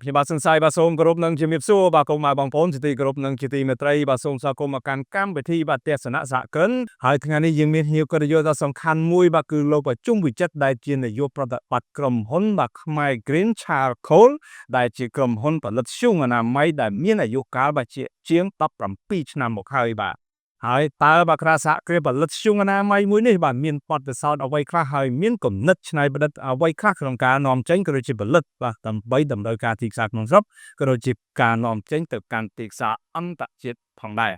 ខ្ញុំបាទសង្ស័យបាទសូមគោរពនឹងជំរាបសួរបាទកុំមកបងប្អូនជាទីគោរពនឹងជាទីមេត្រីបាទសូមស្វាគមន៍មកកាន់កម្មវិធីបាទទស្សនៈសហគ្រិនហើយថ្ងៃនេះយើងមានភ្ញៀវកិត្តិយសដ៏សំខាន់មួយបាទគឺលោកជុំវិចិត្រដែលជានាយកប្រតិបត្តិក្រុមហ៊ុនបាទខ្មែរ Green Charcoal ដែលជាក្រុមហ៊ុនផលិតធ្យូងអនាម័យដែលមានអាយុកាលបាទជាង17ឆ្នាំមកហើយបាទហើយតើបាទគ្រាសហគ្រាសផលិតធ្យូងអនាម័យមួយនេះបាទមានបទពិសោធន៍អ្វីខ្លះហើយមានគំនិតច្នៃប្រឌិតអ្វីខ្លះក្នុងការនាំចេញក៏ដូចជាផលិតបាទដើម្បីតម្រូវការទីផ្សារក្នុងស្រុកក៏ដូចជាការនាំចេញទៅកាន់ទីផ្សារអន្តរជាតិផងដែរ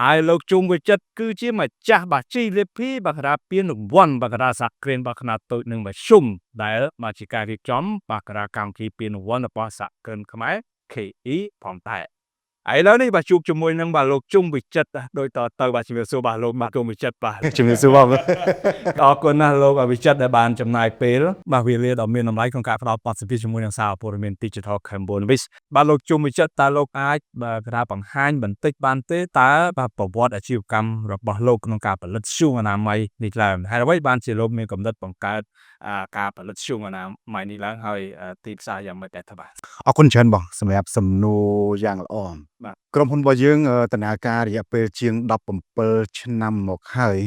ហើយលោកជុំវិចិត្រគឺជាម្ចាស់បាទជីលេភីបាទក្រាពានរង្វាន់បាទក្រាសហគ្រាសបាទខ្នាតតូចនិងមធ្យមដែលបាទជាការរៀបចំបាទក្រាកម្មវិធីពានរង្វាន់របស់សហគ្រិនខ្មែរ KE ផងដែរឥឡូវនេះបាទជួបជាមួយនឹងបាទលោកជុំវិចិត្រដោយតទៅបាទជំរាបសួរបាទលោកជុំវិចិត្របាទជំរាបសួរបងអរគុណណាស់លោកវិចិត្រដែលបានចំណាយពេលបាទវេលាដ៏មានតម្លៃក្នុងការផ្ដល់បទសម្ភាសន៍ជាមួយនឹងសារព័ត៌មាន Digital Cambodian បាទលោកជុំវិចិត្រតើលោកអាចបាទក្រាបង្ហាញបន្តិចបានទេតើបាទប្រវត្តិអាជីវកម្មរបស់លោកក្នុងការផលិតធ្យូងអនាម័យនេះឡើងហើយអ្វីបានជាលោកមានកំណត់បង្កើតការផលិតធ្យូងអនាម័យនេះឡើងហើយទីផ្សារយ៉ាងម៉េចដែរបាទអរគុណច្រើនបងសម្រាប់សំណួរយ៉ាងល្អបាទក្រុមហ៊ុនរបស់យើងដំណើរការរយៈពេលជាង17ឆ្នាំមកហើយ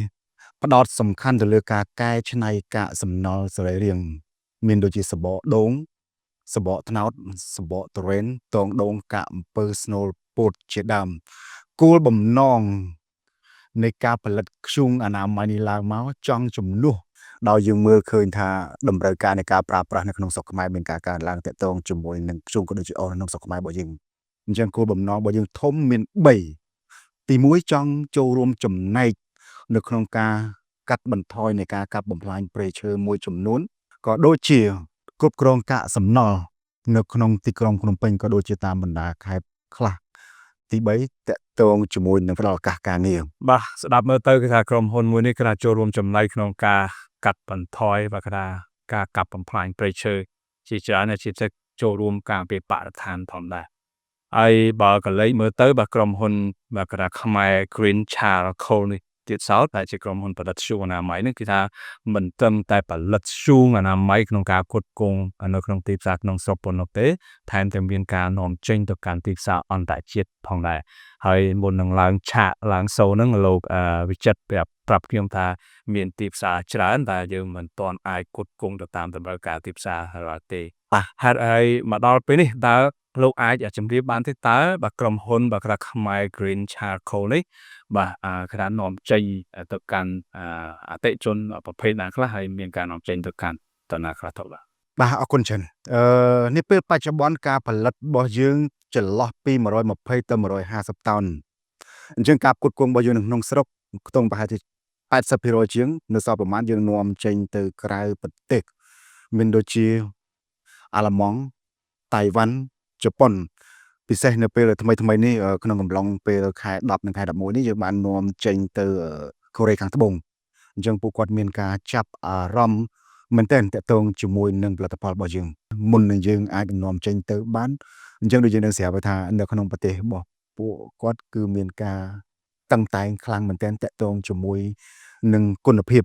ផ្ដោតសំខាន់ទៅលើការកែច្នៃកាកសំណល់សរីរាង្គមានដូចជាសបកដូងសបកត្នោតសបកទុរេនតងដូងកាកអំពៅស្នូលពោតជាដើមគោលបំណងនៃការផលិតធ្យូងអនាម័យនេះឡើងមកចង់ជំនួសដោយយើងមើលឃើញថាតម្រូវការនៃការប្រើប្រាស់នៅក្នុងស្រុកខ្មែរមានការកើនឡើងទាក់ទងជាមួយនឹងធ្យូងក៏ដូចជាអស់នៅក្នុងស្រុកខ្មែររបស់យើងអញ្ចឹងគោលបំណងរបស់យើងធំមាន3ទី1ចង់ចូលរួមចំណែកនៅក្នុងការកាត់បន្ថយនៃការកាប់បំផ្លាញព្រៃឈើមួយចំនួនក៏ដូចជាគ្រប់គ្រងកាកសំណល់នៅក្នុងទីក្រុងភ្នំពេញក៏ដូចជាតាមបណ្ដាខេត្តខ្លះទី3តកតងជាមួយនឹងផ្ដល់ឱកាសការងារបាទស្ដាប់មើលទៅគឺថាក្រុមហ៊ុនមួយនេះគឺថាចូលរួមចំណែកក្នុងការកាត់បន្ថយបាទគឺថាការកាប់បំផ្លាញព្រៃឈើជាច្រើនជាពិសេសចូលរួមការពារបរិស្ថានផងដែរហើយបើកលេចមើលទៅបាទក្រុមហ៊ុនបាទគឺថាខ្មែរ Green Charcoal នេះទៀតសោតតែជាក្រុមហ៊ុនផលិតធ្យូងអនាម័យនេះគឺថាមិនត្រឹមតែផលិតធ្យូងអនាម័យក្នុងការផ្គត់ផ្គង់នៅក្នុងទីផ្សារក្នុងស្រុកប៉ុណ្ណោះទេថែមទាំងមានការនាំចេញទៅកាន់ទីផ្សារអន្តរជាតិផងដែរហើយមុននឹងឡើងឆាកឡើងសូហ្នឹងលោកវិចិត្រប្រាប់ខ្ញុំថាមានទីផ្សារច្រើនតែយើងមិនទាន់អាចផ្គត់ផ្គង់ទៅតាមតម្រូវការទីផ្សារឡើយទេបាទហើយមកដល់ពេលនេះតើលោកអាចជម្រាបបានទេតើបាទក្រុមហ៊ុនបាទក្រាខ្មែរ Green Charcoal នេះបាទក្រានាំចេញទៅកាន់អតិជនប្រភេទណាខ្លះហើយមានការនាំចេញទៅកាន់តណាខ្លះទៅបាទអរគុណច្រើននេះពេលបច្ចុប្បន្នការផលិតរបស់យើងចន្លោះពី120ទៅ150តោនអញ្ចឹងការផ្គត់ផ្គង់របស់យើងនៅក្នុងស្រុកខ្ទង់ប្រហែលជា80%ជាងនៅសល់ប្រមាណយើងនាំចេញទៅក្រៅប្រទេសមានដូចជាអាល្លឺម៉ង់តៃវ៉ាន់ជប៉ុនពិសេសនៅពេលថ្មីនេះក្នុងកំឡុងពេលខែ10និងខែ11នេះយើងបាននាំចេញទៅកូរ៉េខាងត្បូងអញ្ចឹងពួកគាត់មានការចាប់អារម្មណ៍មែនទែនតាក់ទងជាមួយនឹងផលិតផលរបស់យើងមុននឹងយើងអាចនាំចេញទៅបានអញ្ចឹងដូចយើងនឹងស្រាប់ថានៅក្នុងប្រទេសរបស់ពួកគាត់គឺមានការតឹងតែងខ្លាំងមែនទែនតាក់ទងជាមួយនឹងគុណភាព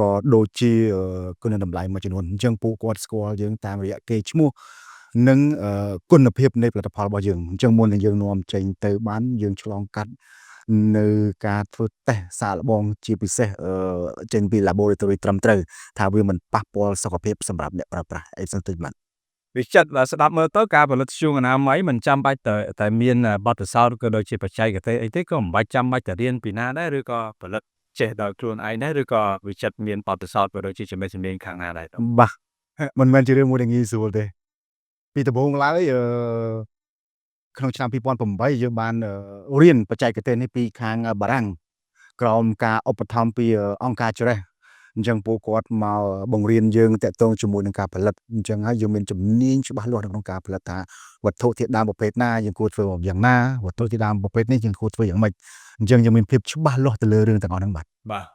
ក៏ដូចជាគុណតម្លៃមួយចំនួនអញ្ចឹងពួកគាត់ស្គាល់យើងតាមរយៈកេរ្តិ៍ឈ្មោះនិងគុណភាពនៃផលិតផលរបស់យើងអញ្ចឹងមុននឹងយើងនាំចេញទៅបានយើងឆ្លងកាត់នៅការធ្វើតេស្តសាកល្បងជាពិសេសចេញពី laboratory ត្រឹមត្រូវថាវាមិនប៉ះពាល់សុខភាពសម្រាប់អ្នកប្រើប្រាស់អីផ្សេងទៀតបាទវិចិត្រស្ដាប់មើលទៅការផលិតធ្យូងអនាម័យមិនចាំបាច់តែមានបទពិសោធន៍ក៏ដូចជាបច្ចេកទេសអីទេក៏មិនបាច់ចាំបាច់តែរៀនពីណាដែរឬក៏ផលិតចេះដោយខ្លួនឯងដែរឬក៏វិចិត្រមានបទពិសោធន៍ក៏ដូចជាចំណេះជំនាញខាងណាដែរបាទមិនមែនជារឿងមួយដែលងាយស្រួលទេពីដំបូងឡើយក្នុងឆ្នាំ2008យើងបានរៀនបច្ចេកទេសនេះពីខាងបារាំងក្រោមការឧបត្ថម្ភពីអង្គការច្រេះអញ្ចឹងពួកគាត់មកបង្រៀនយើងតាក់ទងជាមួយនឹងការផលិតអញ្ចឹងហើយយើងមានជំនាញច្បាស់លាស់ក្នុងការផលិតថាវត្ថុធាតុដើមប្រភេទណាយើងគួរធ្វើយ៉ាងណាវត្ថុធាតុដើមប្រភេទនេះយើងគួរធ្វើយ៉ាងម៉េចអញ្ចឹងយើងមានភាពច្បាស់លាស់ទៅលើរឿងទាំងអស់ហ្នឹងបាទ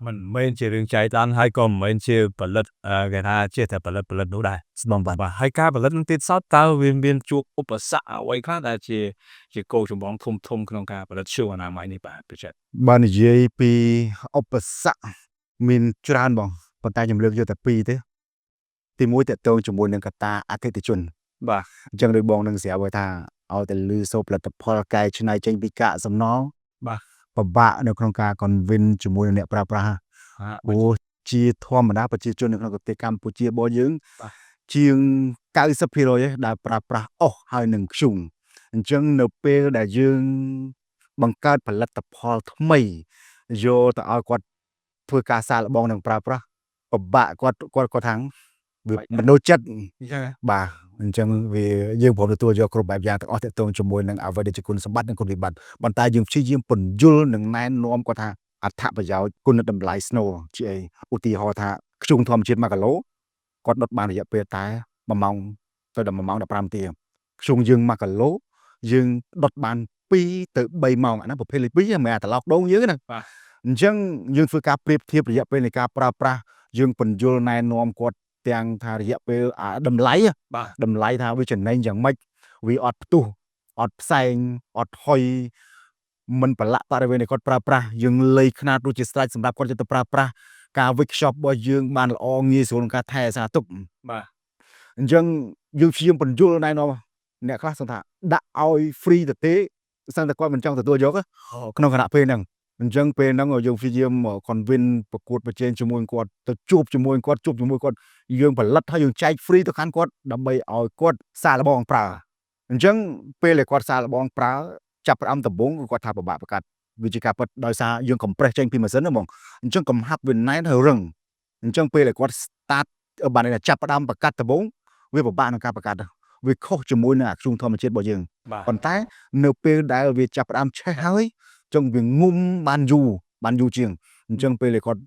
មិនមែនជារឿងចៃដន្យហើយក៏មិនមែនជាផលិតគេថាជាតែផលិតនោះដែរស្បងបាទហើយការផលិតនឹងទៀតសោតតើវាមានជួបឧបសគ្គអ្វីខ្លះដែលជាគោលចម្បងធំក្នុងការផលិតធ្យូងអនាម័យនេះបាទពិចិត្របាទនិយាយពីឧបសគ្គមានច្រើនបងប៉ុន្តែខ្ញុំលើកយកតែ2ទេទី1តកតងជាមួយនឹងកត្តាអតិថិជន បាទ អញ្ចឹងដូចបងនឹងស្រាប់ហើយថាឲ្យតែលឺសូរផលិតផលកែច្នៃចេញពីកាកសំណល់ បាទ ពិបាកនៅក្នុងការ convince ជាមួយនឹងអ្នកប្រើប្រាស់ព្រោះជាធម្មតាប្រជាជននៅក្នុងប្រទេសកម្ពុជារបស់យើងជាង 90% ឯងដែលប្រើប្រាស់អុសហើយនឹងធ្យូងអញ្ចឹងនៅពេលដែលយើងបង្កើតផលិតផលថ្មីយកទៅឲ្យគាត់ធ្វើការសាកល្បងនឹងប្រើប្រាស់ពិបាកគាត់ថាវាមនុស្សចិត្ត បាទអញ្ចឹងវាយើងព្រមទទួលយកគ្រប់បែបយ៉ាងទាំងអស់ទាក់ទងជាមួយនឹងអ្វីដែលជាគុណសម្បត្តិនិងគុណវិបត្តិប៉ុន្តែយើងព្យាយាមពន្យល់និងណែនាំគាត់ថាអត្ថប្រយោជន៍គុណតម្លៃស្នូលជាអីឧទាហរណ៍ថាធ្យូងធម្មជាតិ1គីឡូគាត់ដុតបានរយៈពេលតែ1ម៉ោងទៅដល់1ម៉ោង15នាទីធ្យូងយើង1គីឡូយើងដុតបាន2ទៅ3ម៉ោងអាហ្នឹងប្រភេទលេខ2មិនមែនអាត្រឡោកដូងយើងទេណាអញ្ចឹងយើងធ្វើការប្រៀបធៀបរយៈពេលនៃការប្រើប្រាស់យើងពន្យល់ណែនាំគាត់ទាំងថារយៈពេលតម្លៃថាវាចំណេញយ៉ាងម៉េចវាអត់ផ្ទុះអត់ផ្សែងអត់ហុយមិនប្រឡាក់បរិវេណដែលគាត់ប្រើប្រាស់យើងលេខខ្នាតរួចជាស្រេចសម្រាប់គាត់យកទៅប្រើប្រាស់ការវិចខ្ចប់របស់យើងបានល្អងាយស្រួលក្នុងការថែរក្សាទុកបាទអញ្ចឹងយើងព្យាយាមពន្យល់ណែនាំអ្នកខ្លះសឹងថាដាក់ឲ្យ free ទៅទេសឹងតែគាត់មិនចង់ទទួលយកក្នុងគណៈពេលហ្នឹងអញ្ចឹងពេលហ្នឹងយើងព្យាយាម convince ប្រកួតប្រជែងជាមួយគាត់ទៅជួបជាមួយគាត់យើងផលិតហើយយើងចែក free ទៅកាន់គាត់ដើម្បីឲ្យគាត់សាកល្បងប្រើអញ្ចឹងពេលដែលគាត់សាកល្បងប្រើចាប់ផ្ដើមដំបូងគាត់ថាពិបាកប្រកាសវាជាការពិតដោយសារយើង compress ចេញពីម៉ាស៊ីនហ្នឹងហ្មងអញ្ចឹងកំហាប់វាណែនហើយរឹងអញ្ចឹងពេលដែលគាត់ start បានតែចាប់ផ្ដើមប្រកាសដំបូងវាពិបាកក្នុងការប្រកាសវាខុសជាមួយនឹងអាធ្យូងធម្មជាតិរបស់យើងប៉ុន្តែនៅពេលដែលវាចាប់ផ្ដើមឆេះហើយចឹងវាងុំបានយូរជាងអញ្ចឹងពេលដែលគាត់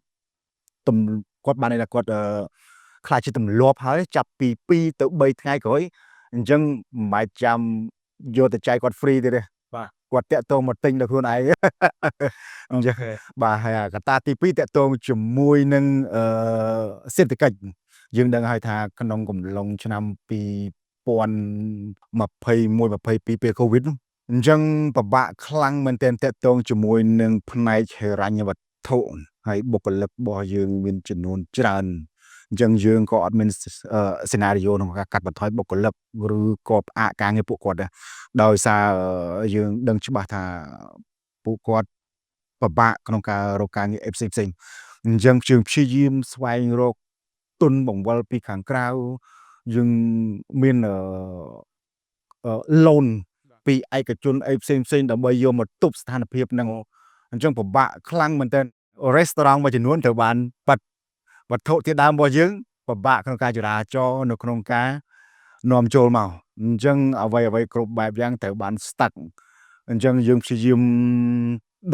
បានតែគាត់ខ្លាចជាទម្លាប់ហើយចាប់ពី2ទៅ3ថ្ងៃក្រោយអញ្ចឹងមិនបាច់ចាំយកទៅចែកគាត់ free ទេគាត់តាក់ទងមកទិញដល់ខ្លួនឯងអញ្ចឹងបាទហើយកត្តាទី2តាក់ទងជាមួយនឹងសេដ្ឋកិច្ចយើងដឹងហើយថាក្នុងកំឡុងឆ្នាំ2021 22ពេល COVID អញ្ចឹងពិបាកខ្លាំងមែនទែនតាក់ទងជាមួយនឹងផ្នែកហិរញ្ញវត្ថុហើយបុគ្គលិករបស់យើងមានចំនួនច្រើនអញ្ចឹងយើងក៏អត់មានសេណារីយ៉ូក្នុងការកាត់បន្ថយបុគ្គលិកឬក៏ផ្អាកការងារពួកគាត់ដែរដោយសារយើងដឹងច្បាស់ថាពួកគាត់ពិបាកក្នុងការរកការងារផ្សេងអញ្ចឹងយើងព្យាយាមស្វែងរកទុនបង្វិលពីខាងក្រៅយើងមានloan ពីឯកជនអីផ្សេងដើម្បីយកមកទប់ស្ថានភាពហ្នឹងអញ្ចឹងពិបាកខ្លាំងមែនទែន restaurant មួយចំនួនត្រូវបានបាត់វត្ថុធាតុដើមរបស់យើងពិបាកក្នុងការចរាចរណ៍នៅក្នុងការនាំចូលមកអញ្ចឹងអ្វីគ្រប់បែបយ៉ាងត្រូវបាន stuck អញ្ចឹងយើងព្យាយាម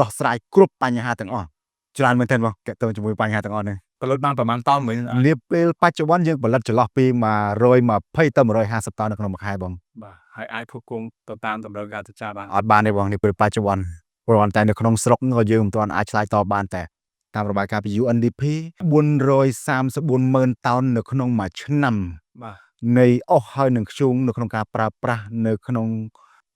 ដោះស្រាយគ្រប់បញ្ហាទាំងអស់ច្រើនមែនទែនបងតាក់ទងជាមួយបញ្ហាទាំងអស់នេះផលិតបានប្រហែលតោនវិញនាពេលបច្ចុប្បន្នយើងផលិតចន្លោះពី120ទៅ150តោននៅក្នុងមួយខែបងបាទហើយអាចផ្គត់ផ្គង់ទៅតាមតម្រូវការទីផ្សារបានអត់បានទេបងនាពេលបច្ចុប្បន្នព្រោះតែនៅក្នុងស្រុកក៏យើងមិនទាន់អាចឆ្លើយតបបានតែតាមរបាយការណ៍ពី UNDP 434,000 តោននៅក្នុងមួយឆ្នាំបាទនៃអុសហើយនឹងធ្យូងនៅក្នុងការប្រើប្រាស់នៅក្នុង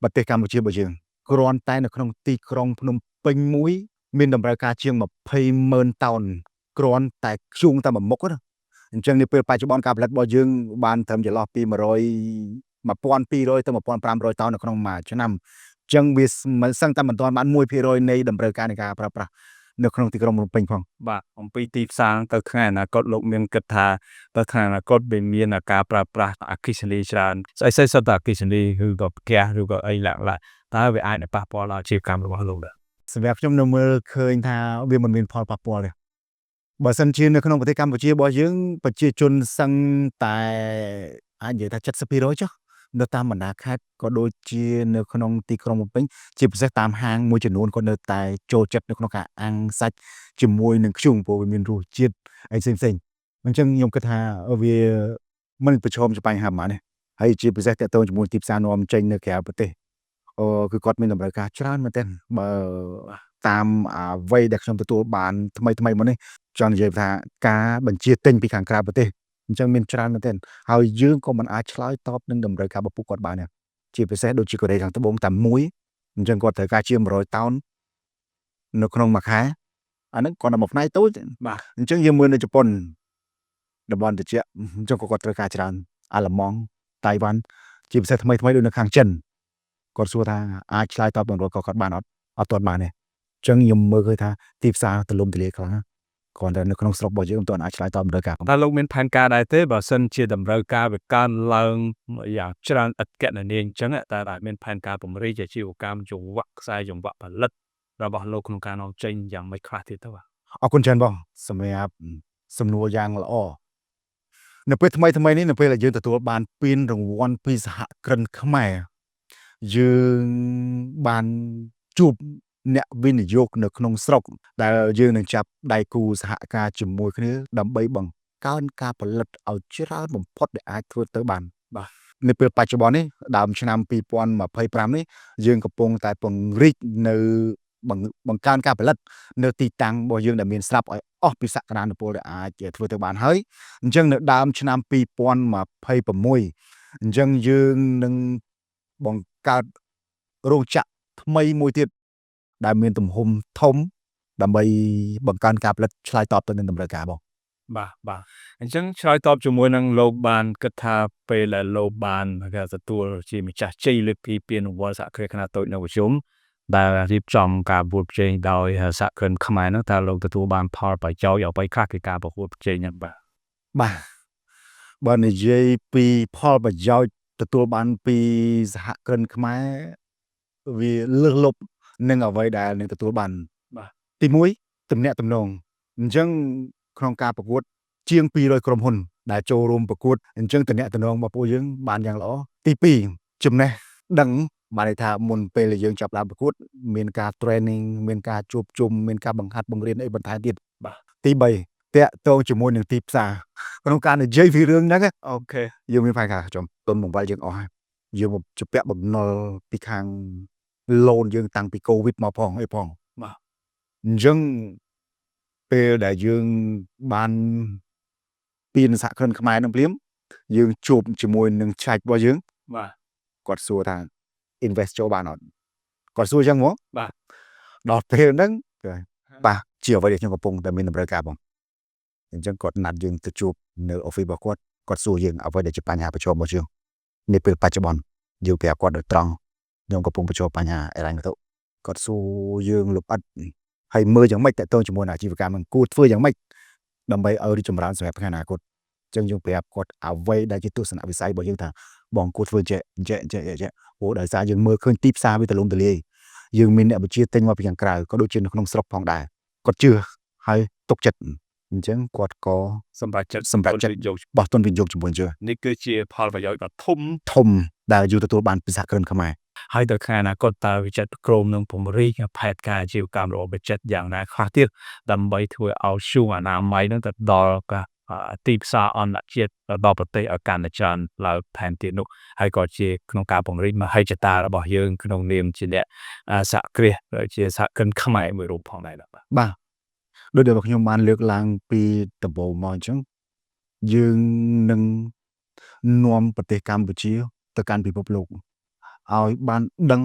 ប្រទេសកម្ពុជារបស់យើងគ្រាន់តែនៅក្នុងទីក្រុងភ្នំពេញមួយមានតម្រូវការជាង20,000 តោនគ្រាន់តែធ្យូងតែមួយមុខណាអញ្ចឹងនាពេលបច្ចុប្បន្នការផលិតរបស់យើងបានត្រឹមចន្លោះពី1,200ទៅ 1,500 តោននៅក្នុងមួយឆ្នាំអញ្ចឹងវាមិនសឹងតែមិនទាន់បាន 1% នៃតម្រូវការនៃការប្រើប្រាស់នៅក្នុងទីក្រុងភ្នំពេញផងបាទអំពីទីផ្សារទៅថ្ងៃអនាគតលោកមានគិតថាទៅថ្ងៃអនាគតវាមានការប្រើប្រាស់អគ្គិសនីច្រើនស្អីសុទ្ធតែអគ្គិសនីឬក៏ផ្ទះឬក៏អីឡាក់តើវាអាចនឹងប៉ះពាល់ដល់អាជីវកម្មរបស់លោកដែរសម្រាប់ខ្ញុំនៅមើលឃើញថាវាមិនមានផលប៉ះពាល់ទេបើសិនជានៅក្នុងប្រទេសកម្ពុជារបស់យើងប្រជាជនសឹងតែអាចនិយាយថា 70% ចុះនៅតាមបណ្ដាខេត្តក៏ដូចជានៅក្នុងទីក្រុងភ្នំពេញជាពិសេសតាមហាងមួយចំនួនក៏នៅតែចូលចិត្តនៅក្នុងការអាំងសាច់ជាមួយនឹងធ្យូងព្រោះវាមានរសជាតិអីផ្សេងអញ្ចឹងខ្ញុំគិតថាវាមិនប្រឈមជាបញ្ហាប៉ុន្មានទេហើយជាពិសេសតទៅជាមួយទីផ្សារនាំចេញនៅក្រៅប្រទេសគឺគាត់មានតម្រូវការច្រើនមែនទែនបើតាមអ្វីដែលខ្ញុំទទួលបានថ្មីមកនេះចង់និយាយថាការបញ្ជាទិញពីខាងក្រៅប្រទេសអញ្ចឹងមានច្រើនមែនទែនហើយយើងក៏មិនអាចឆ្លើយតបនឹងតម្រូវការរបស់ពួកគាត់បានដែរជាពិសេសដូចជាកូរ៉េខាងត្បូងតែមួយអញ្ចឹងគាត់ត្រូវការជា100 តោននៅក្នុងមួយខែអាហ្នឹងគាត់តែមួយផ្នែកតូចបាទអញ្ចឹងយើងមើលនៅជប៉ុនតំបន់ត្រជាក់អញ្ចឹងក៏គាត់ត្រូវការច្រើនអាល្លឺម៉ង់តៃវ៉ាន់ ជាពិសេសថ្មីៗដូចនៅខាងចិនគាត់សួរថាអាចឆ្លើយតបតម្រូវក៏គាត់បានអត់ទាន់បានទេអញ្ចឹងខ្ញុំមើលឃើញថាទីផ្សារទលំទលាយខ្លាំងណាស់គ្រាន់តែនៅក្នុងស្រុករបស់យើងមិនទាន់អាចឆ្លើយតបតម្រូវការ តើលោកមានផែនការដែរទេបើសិនជាតម្រូវការវាកើនឡើងយ៉ាងច្រើនឥតគណនាអញ្ចឹងតើអាចមានផែនការពង្រីកអាជីវកម្មចង្វាក់ខ្សែចង្វាក់ផលិតរបស់លោកក្នុងការនាំចេញយ៉ាងម៉េចខ្លះទៀតទៅបាទ អរគុណច្រើនបងសម្រាប់សំណួរយ៉ាងល្អនៅពេលថ្មីនេះនៅពេលដែលយើងទទួលបានពានរង្វាន់ពីសហគ្រិនខ្មែរយើងបានជួបអ្នកវិនិយោគនៅក្នុងស្រុកដែលយើងនឹងចាប់ដៃគូសហការជាមួយគ្នាដើម្បីបង្កើនការផលិតឲ្យច្រើនបំផុតដែលអាចធ្វើទៅបានបាទនៅពេលបច្ចុប្បន្ននេះដើមឆ្នាំ2025នេះយើងកំពុងតែពង្រីកនៅបង្កើនការផលិតនៅទីតាំងរបស់យើងដែលមានស្រាប់ឲ្យអស់ពីសក្តានុពលដែលអាចធ្វើទៅបានហើយអញ្ចឹងនៅដើមឆ្នាំ2026អញ្ចឹងយើងនឹងបង្កើតរោងចក្រថ្មីមួយទៀតដែលមានទំហំធំដើម្បីបង្កើនការផលិតឆ្លើយតបទៅនឹងតម្រូវការបងបាទអញ្ចឹងឆ្លើយតបជាមួយនឹងលោកបានគិតថាពេលដែលលោកបានគេទទួលជាម្ចាស់ជ័យលើកពីពានរង្វាន់សហគ្រាសខ្នាតតូចនៅវិជុំដែលរៀបចំការប្រកួតប្រជែងដោយសហគ្រិនខ្មែរនោះតើលោកទទួលបានផលប្រយោជន៍អ្វីខ្លះពីការប្រកួតប្រជែងហ្នឹងបាទ បើនិយាយពីផលប្រយោជន៍ទទួលបានពីសហគ្រិនខ្មែរវាលើសលប់នឹងអ្វីដែលនឹងទទួលបានបាទទី1ទំនាក់ទំនងអញ្ចឹងក្នុងការប្រកួតជាង200ក្រុមហ៊ុនដែលចូលរួមប្រកួតអញ្ចឹងទំនាក់ទំនងរបស់ពួកយើងបានយ៉ាងល្អទី2ចំណេះដឹងបានន័យថាមុនពេលដែលយើងចាប់ដើមប្រកួតមានការ training មានការជួបជុំមានការបង្ហាត់បង្រៀនអីបន្ថែមទៀតបាទទី3តាក់ទងជាមួយនឹងទីផ្សារក្នុងការនិយាយពីរឿងហ្នឹងអូខេយើងមានផែនការចំទុនបង្វិលយើងអស់ហើយយើងជពាក់បំណុលពីខាង loan យើងតាំងពី COVID មកផងអីផងបាទអញ្ចឹងពេលដែលយើងបានពានសហគ្រិនខ្មែរនឹងភ្លាមយើងជួបជាមួយនឹងឆាច់របស់យើងបាទគាត់សួរថា invest ចូលបានអត់គាត់សួរអញ្ចឹងហ្មងបាទដល់ពេលហ្នឹងបាទជាអ្វីដែលខ្ញុំកំពុងតែមានតម្រូវការបងអញ្ចឹងគាត់ណាត់យើងទៅជួបនៅ office របស់គាត់សួរយើងអ្វីដែលជាបញ្ហាប្រឈមរបស់យើងនាពេលបច្ចុប្បន្នយើងប្រាប់គាត់ដោយត្រង់ខ្ញុំកំពុងប្រឈមបញ្ហាអីឡើងទៅគាត់សួរយើងលម្អិតហើយមើលយ៉ាងម៉េចតើតើជាមួយនឹងអាជីវកម្មនឹងគួរធ្វើយ៉ាងម៉េចដើម្បីឲ្យរីកចម្រើនសម្រាប់ថ្ងៃអនាគតអញ្ចឹងយើងប្រាប់គាត់អ្វីដែលជាទស្សនវិស័យរបស់យើងថាបងគួរធ្វើចេះព្រោះដោយសារយើងមើលឃើញទីផ្សារវាទលំទលាយយើងមានអ្នកវិជាទិញមកពីខាងក្រៅក៏ដូចជានៅក្នុងស្រុកផងដែរគាត់ជឿហើយទុកចិត្តអញ្ចឹងគាត់ក៏សម្រាប់ចិត្តយកបោះទុនវិនិយោគជាមួយយើងនេះគឺជាផលប្រយោជន៍ដ៏ធំដែលយើងទទួលបានពីសហគ្រិនខ្មែរហើយទៅថ្ងៃអនាគតតើវិចិត្រក្រមនឹងពង្រីកផែនការអាជីវកម្មរបស់វិចិត្រយ៉ាងណាខ្លះទៀតដើម្បីធ្វើឲ្យសួងអនាម័យនឹងទៅដល់ទីផ្សារអន្តរជាតិដល់ប្រទេសឲ្យកាន់តែច្រើនឡើងថែមទៀតនោះហើយក៏ជាក្នុងការពង្រីកមហិច្ឆតារបស់យើងក្នុងនាមជាអ្នកសហគ្រាសជាសហគ្រិនខ្មែរមួយរូបផងដែរបាទដូចដែលខ្ញុំបានលើកឡើងពីដំបូងមកអញ្ចឹងយើងនឹងនាំប្រទេសកម្ពុជាទៅកាន់ពិភពលោកឲ្យបានដឹង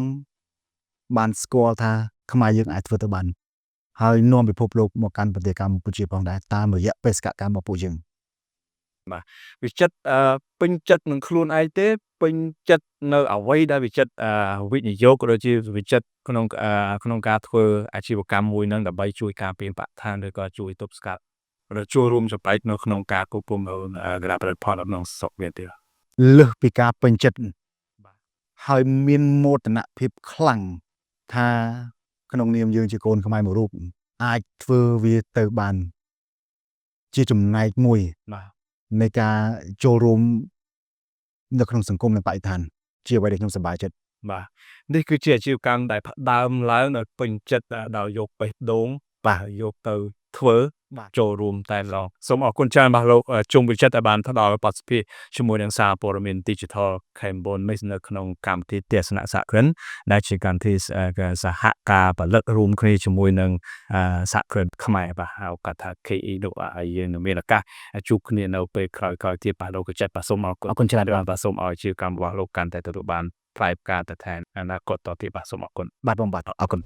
បានស្គាល់ថាខ្មែរយើងអាចធ្វើទៅបានហើយនាំពិភពលោកមកកាន់ប្រទេសកម្ពុជាផងដែរតាមរយៈបេសកកម្មរបស់ពួកយើងបាទវិចិត្រពេញចិត្តនឹងខ្លួនឯងទេពេញចិត្តនៅអ្វីដែលវិចិត្រវិនិយោគក៏ដូចជាវិចិត្រក្នុងការធ្វើអាជីវកម្មមួយនឹងដើម្បីជួយការពារបរិស្ថានឬក៏ជួយទប់ស្កាត់ឬចូលរួមចំណែកនៅក្នុងការគ្រប់គ្រងកណ្ដាលផលិតផលក្នុងស្រុកវាទៀតលើសពីការពេញចិត្តហើយមានមោទនភាពខ្លាំងថាក្នុងនាមយើងជាកូនខ្មែរមួយរូបអាចធ្វើវាទៅបានជាចំណែកមួយនៃការចូលរួមនៅក្នុងសង្គមនិងបរិស្ថានជាអ្វីដែលខ្ញុំសប្បាយចិត្តបាទនេះគឺជាអាជីវកម្មដែលផ្ដើមឡើងដោយពេញចិត្តដោយយកបេះដូងបាទយកទៅធ្វើចូលរួមតែម្ដងសូមអរគុណច្រើនបាទលោកជុំវិចិត្រដែលបានផ្ដល់បទសម្ភាសន៍ជាមួយនឹងសារព័ត៌មាន Digital Cambon នៅក្នុងកម្មវិធីទស្សនៈសហគ្រិនដែលជាកម្មវិធីសហការផលិតរួមគ្នាជាមួយនឹងសហគ្រិនខ្មែរបាទហៅកាត់ថា KE នោះហើយយើងនឹងមានឱកាសជួបគ្នានៅពេលក្រោយៗទៀតបាទលោកវិចិត្របាទសូមអរគុណច្រើនបាទសូមឲ្យអាជីវកម្មរបស់លោកកាន់តែទទួលបានផ្លែផ្កាទៅថែមអនាគតតទៀតបាទសូមអរគុណបាទបងបាទអរគុណ